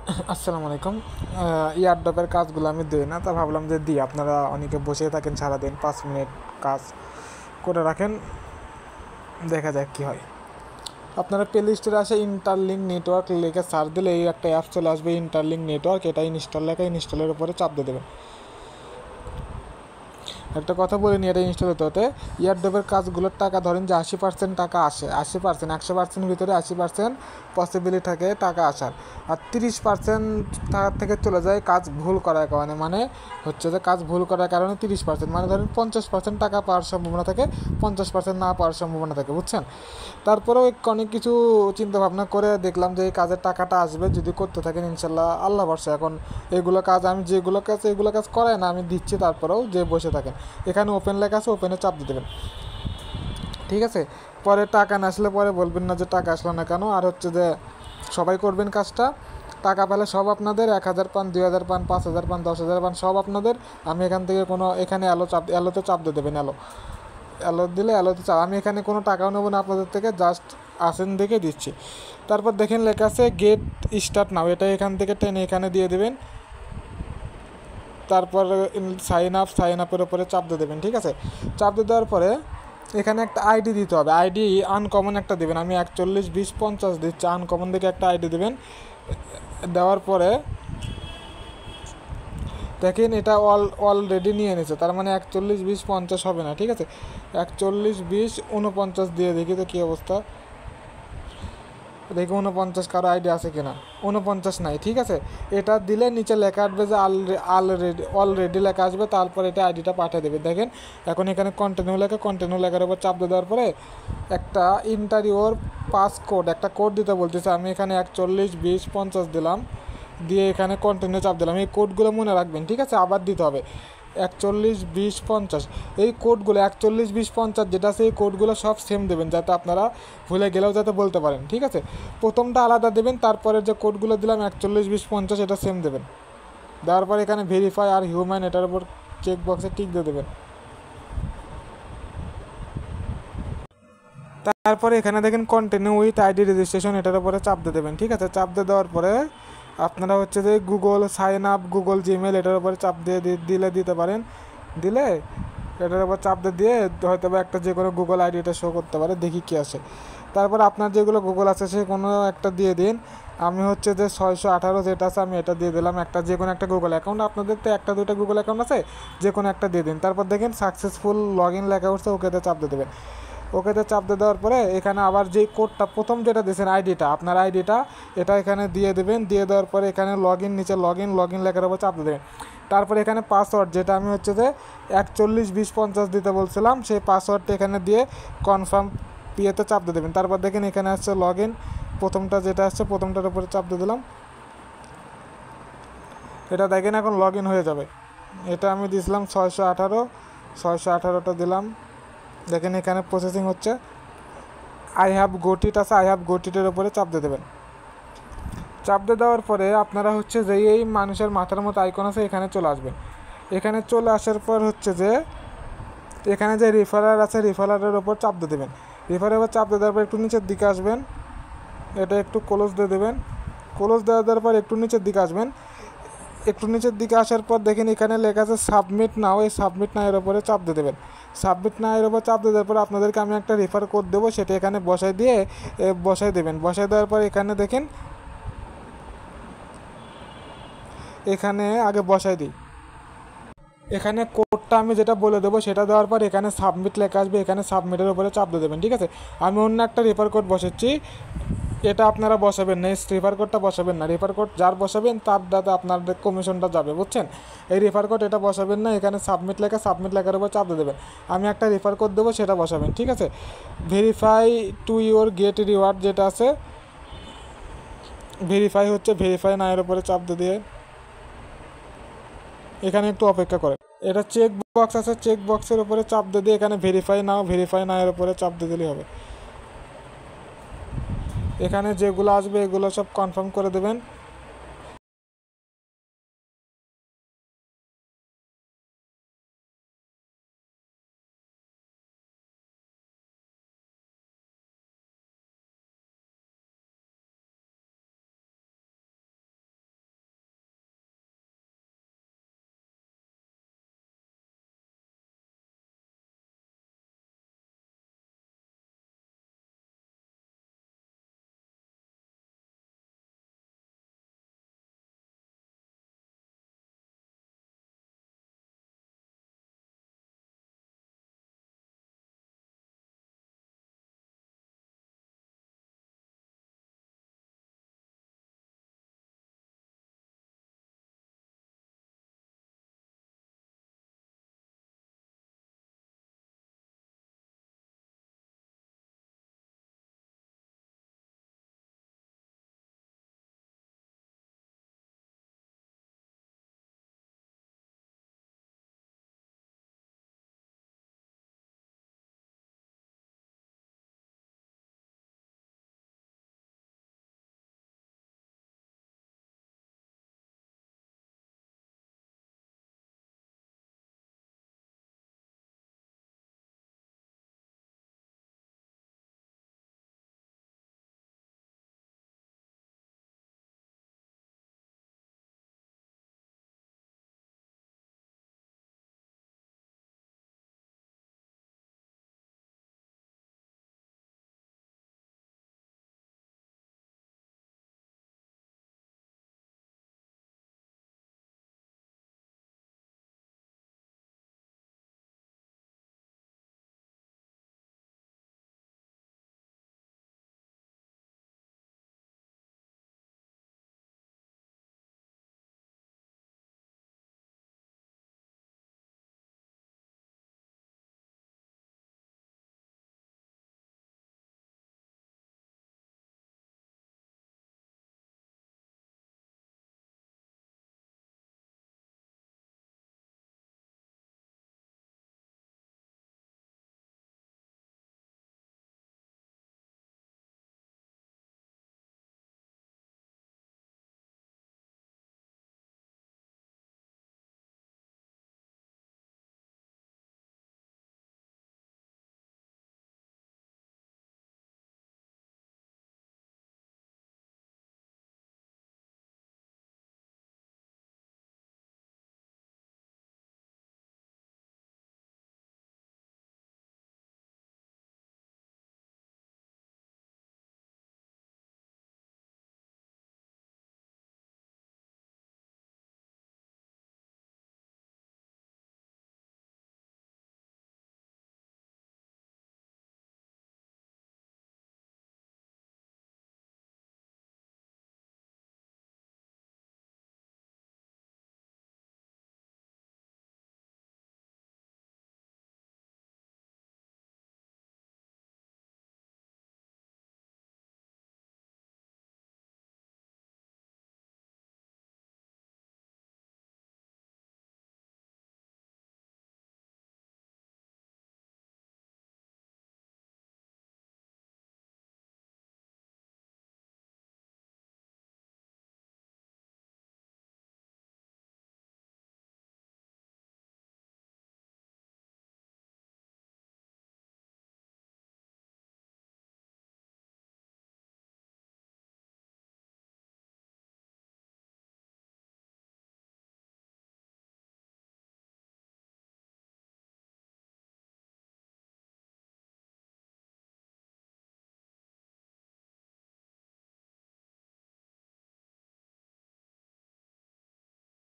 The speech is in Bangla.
আসসালামু আলাইকুম। এয়ারড্রপের কাজগুলো আমি দিই না, তা ভাবলাম যে দিই। আপনারা অনেকে বসে থাকেন সারাদিন, 5 মিনিট কাজ করে রাখেন, দেখা যাক কী হয়। আপনারা প্লে লিস্টের আসে ইন্টারলিঙ্ক নেটওয়ার্ক লিখে সার্চ দিলে এই একটা অ্যাপ চলে আসবে, ইন্টারলিঙ্ক নেটওয়ার্ক। এটা ইনস্টল লেখা, ইনস্টলের উপরে চাপ দিয়ে দেবেন। একটা কথা বলে নিই, এটা ইনস্টল হতে এয়ারড্রপের কাজগুলোর টাকা ধরেন যে 80% টাকা আসে, 80%, 100% ভিতরে 80% পসিবিলিটি থাকে টাকা আসার, আর 30% টাকার থেকে চলে যায় কাজ ভুল করার কারণে। মানে হচ্ছে যে কাজ ভুল করার কারণে 30%, মানে ধরেন 50% টাকা পাওয়ার সম্ভাবনা থাকে, 50% না পাওয়ার সম্ভাবনা থাকে, বুঝছেন। তারপরেও অনেক কিছু চিন্তা ভাবনা করে দেখলাম যে এই কাজের টাকাটা আসবে যদি করতে থাকেন, ইনশাল্লাহ আল্লাহ ভরসা। এখন এগুলো কাজ আমি এগুলো কাজ করাই না, আমি দিচ্ছি, তারপরেও যে বসে থাকেন। এখানে ওপেন লেখা আছে, ওপেনে চাপ দিয়ে দেবেন, ঠিক আছে। পরে টাকা না আসলে পরে বলবেন না যে টাকা আসলো না কেন। আর হচ্ছে যে সবাই করবেন কাজটা, টাকা পেলে সব আপনাদের, 1,000 পান, 2,000 পান, 5,000 পান, 10,000 পান, সব আপনাদের। আমি এখান থেকে এখানে অ্যালোতে চাপ দিয়ে দেবেন, অ্যালো দিলে অ্যালোতে চাপ। আমি এখানে কোনো টাকাও নেবো না আপনাদের থেকে, জাস্ট আসেন দেখে দিচ্ছি। তারপর দেখেন লেখা আছে গেট স্টার্ট নাও, এটা এখান থেকে টেনে এখানে দিয়ে দেবেন। তারপর সাইন আপের উপরে চাপ দিয়ে দেবেন, ঠিক আছে। চাপ দিয়ে দেওয়ার পরে এখানে একটা আইডি দিতে হবে, আইডি আনকমন একটা দেবেন। আমি 41 20 50 দিচ্ছি, আনকমন দিকে একটা আইডি দেবেন। দেওয়ার পরে দেখেন এটা অলরেডি নিয়ে নিয়েছে, তার মানে 41 20 50 হবে না, ঠিক আছে। 41 20 49 দিয়ে দেখি তো কী অবস্থা। দেখি 49 কারো আইডি আছে কিনা, 49 নাই, ঠিক আছে। এটা দিলে নিচে লেখা আসবে যে অলরেডি লেখা আসবে, তারপর এটা আইডিটা পাঠিয়ে দেবে। দেখেন এখন এখানে কন্টিনিউ লেখার উপর চাপ দিয়ে দেওয়ার পরে একটা ইন্টারভিউর পাস কোড, একটা কোড দিতে বলতেছে। আমি এখানে 41 20 50 দিলাম, দিয়ে এখানে কন্টিনিউ চাপ দিলাম। এই কোডগুলো মনে রাখবেন, ঠিক আছে, আবার দিতে হবে 41 20 50। এই কোডগুলো 41 20 50 যেটা আছে, এই কোডগুলো সব সেম দেবেন, যাতে আপনারা ভুলে গেলেও যাতে বলতে পারেন, ঠিক আছে। প্রথমটা আলাদা দেবেন, তারপরে যে কোডগুলো দিলাম 41 20 50 এটা সেম দেবেন। দেওয়ার পর এখানে ভেরিফাই আর হিউম্যান, এটার উপর চেক বক্সে টিক দিয়ে দেবেন। তারপরে এখানে দেখেন কন্টিনিউ উইথ আইডি রেজিস্ট্রেশন, এটার উপরে চাপ দিয়ে দেবেন, ঠিক আছে। চাপ দিয়ে দেওয়ার পরে আপনারা হচ্ছে যে Google sign up, Google Gmail, এটার উপরে চাপ দিয়ে দিতে পারেন। দিলে এটার উপর চাপ দিয়ে হয়তো বা একটা যে কোনো গুগল আইডি এটা শো করতে পারে, দেখি কী আসে। তারপর আপনার যেগুলো গুগল আছে সে কোনো একটা দিয়ে দিন। আমি হচ্ছে যে 618 যেটা আছে আমি এটা দিয়ে দিলাম, একটা যে কোনো একটা গুগল অ্যাকাউন্ট। আপনাদের তো একটা দুটো গুগল অ্যাকাউন্ট আছে, যে কোনো একটা দিয়ে দিন। তারপর দেখেন সাকসেসফুল লগ ইন লেখা উঠছে, ওকেতে চাপ দিয়ে দেবেন। ওকেতে চাপ দিয়ে দেওয়ার পরে এখানে আবার যেই কোডটা প্রথম যেটা দিয়েছেন আইডিটা, আপনার আইডিটা এটা এখানে দিয়ে দেবেন। দিয়ে দেওয়ার পরে এখানে নিচে লগ ইন লেখার উপর চাপ দিয়ে দেবেন। তারপরে এখানে পাসওয়ার্ড, যেটা আমি হচ্ছে যে 41 20 50 দিতে বলছিলাম, সেই পাসওয়ার্ডটা এখানে দিয়ে কনফার্ম পিএতে চাপ দিয়ে দেবেন। তারপর দেখেন এখানে আসছে লগ ইন, প্রথমটা যেটা আসছে প্রথমটার উপরে চাপ দিয়ে দিলাম। এটা দেখেন এখন লগ ইন হয়ে যাবে। এটা আমি দিয়েছিলাম 618টা দিলাম। দেখেন এখানে প্রসেসিং হচ্ছে। আই হ্যাভ গোটিট আছে, আই হ্যাভ গোটিটের উপরে চাপ দিয়ে দেবেন। চাপ দিয়ে দেওয়ার পরে আপনারা হচ্ছে যে এই মানুষের মাথার মতো আইকন আছে, এখানে চলে আসবেন। এখানে চলে আসার পর হচ্ছে যে এখানে যে রেফারার আছে, রেফারারের ওপর চাপ দিয়ে দেবেন। রেফারের ওপর চাপ দিয়ে দেওয়ার পর একটু নিচের দিকে আসবেন, এটা একটু ক্লোজ দিয়ে দেবেন। ক্লোজ দেওয়ার পর একটু নিচের দিকে আসবেন। একটু নিচের দিকে আসার পর দেখেন এখানে লেখা আছে সাবমিট নাও, এই সাবমিট নাও এর উপরে চাপ দিয়ে দেবেন। সাবমিট নাও এর উপর চাপ দিয়ে দেওয়ার পর আপনাদেরকে আমি একটা রেফার কোড দেবো, সেটা এখানে বসাই দেবেন। বসাই দেওয়ার পর এখানে দেখেন, এখানে আগে বসাই দিই। এখানে কোডটা আমি যেটা বলে দেবো সেটা দেওয়ার পর এখানে সাবমিট লেখা আসবে, এখানে সাবমিটের উপরে চাপ দিয়ে দেবেন, ঠিক আছে। আমি অন্য একটা রেফার কোড বসাচ্ছি, এটা আপনারা বসাবেন না, এই রেফার কোডটা বসাবেন না। রেফার কোড যার বসাবেন তার দাদা আপনাদের কমিশনটা যাবে, বুঝছেন। এই রেফার কোড এটা বসাবেন না। এখানে সাবমিট লেখার উপর চাপ দিয়ে দেবেন। আমি একটা রেফার কোড দেবো, সেটা বসাবেন, ঠিক আছে। Verify to your get reward যেটা আছে, ভেরিফাই না এর উপরে চাপ দিয়ে এখানে একটু অপেক্ষা করেন। এটা চেক বক্স আছে, চেক বক্সের উপরে চাপ দিয়ে এখানে ভেরিফাই না এর উপরে চাপ দিয়ে দিলেই হবে। এখানে যেগুলো আসবে এগুলো সব কনফার্ম করে দেবেন।